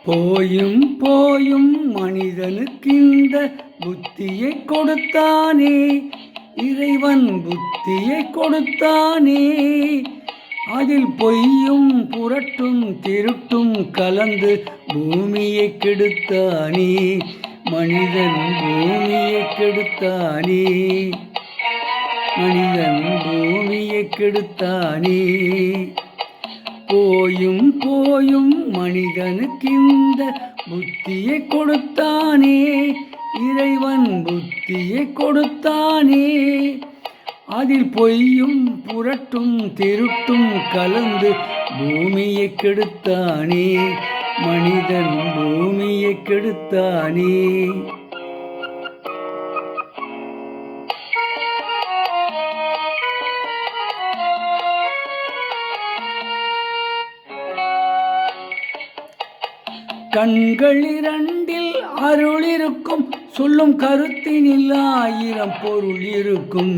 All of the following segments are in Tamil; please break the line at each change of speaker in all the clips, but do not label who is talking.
போயும் போயும் மனிதனுக்கிந்த புத்தியை கொடுத்தானே, இறைவன் புத்தியை கொடுத்தானே. அதில் பொய்யும் புரட்டும் திருட்டும் கலந்து பூமியை கெடுத்தானே, மனிதன் பூமியை கெடுத்தானே, மனிதன் பூமியை கெடுத்தானே. போயும் போயும் மனிதனுக்கிந்த புத்தியை கொடுத்தானே, இறைவன் புத்தியை கொடுத்தானே. அதில் பொய்யும் புரட்டும் திருட்டும் கலந்து பூமியை கெடுத்தானே, மனிதன் பூமியை கெடுத்தானே. கண்களிரண்டில் அருள் இருக்கும், சொல்லும் கருத்தினில் 1000 பொருள் இருக்கும்.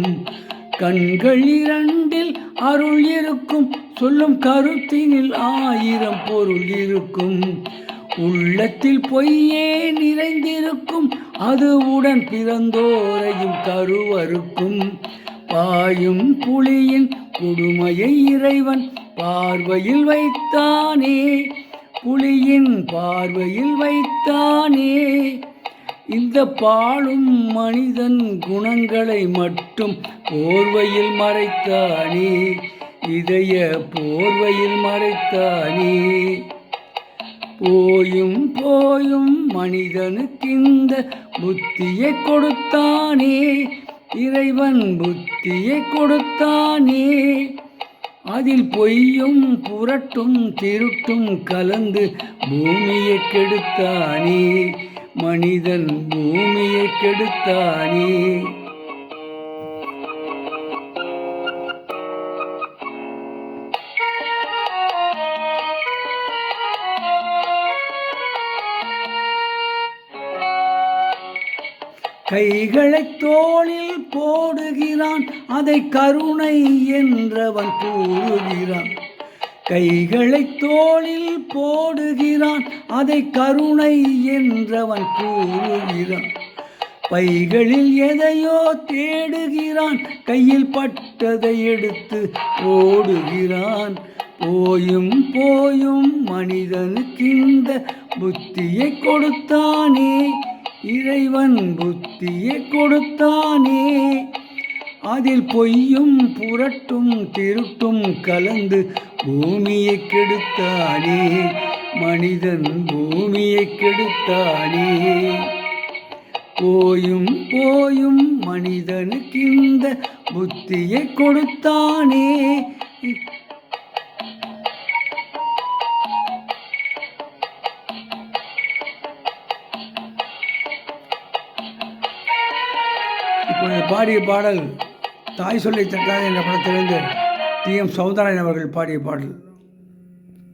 கண்களிரண்டில் அருள் இருக்கும், சொல்லும் கருத்தினில் 1000 பொருள் இருக்கும். உள்ளத்தில் பொய்யே நிறைந்திருக்கும், அது உடன் பிறந்தோரையும் கருவறுக்கும். பாயும் புலியின் கொடுமையை இறைவன் பார்வையில் வைத்தானே, புலியின் பார்வையில் வைத்தானே. இந்த பாழும் மனிதன் குணங்களை மட்டும் போர்வையில் மறைத்தானே, இதய போர்வையில் மறைத்தானே. போயும் போயும் மனிதனுக்கிந்த புத்தியை கொடுத்தானே, இறைவன் புத்தியை கொடுத்தானே. அதில் பொய்யும் புரட்டும் திருட்டும் கலந்து பூமியை கெடுத்தானே, மனிதன் பூமியை கெடுத்தானே. கைகளை தோளில் போடுகிறான், அதை கருணை என்றவன் கூறுகிறான். கைகளை தோளில் போடுகிறான், அதை கருணை என்றவன் கூறுகிறான். பைகளில் எதையோ தேடுகிறான், கையில் பட்டதை எடுத்து ஓடுகிறான். போயும் போயும் மனிதனுக்கிந்த புத்தியை கொடுத்தானே, இறைவன் புத்தியை கொடுத்தானே. அதில் பொய்யும் புரட்டும் திருட்டும் கலந்து பூமியை கெடுத்தானே, மனிதன் பூமியை கெடுத்தானே. போயும் போயும் மனிதனுக்கிந்த புத்தியை கொடுத்தானே. இப்பொழுது பாடிய பாடல் தாய் சொல்லை தட்டாது என்ற படத்திலிருந்து டி.எம். சௌந்தரராயன் அவர்கள் பாடிய பாடல்.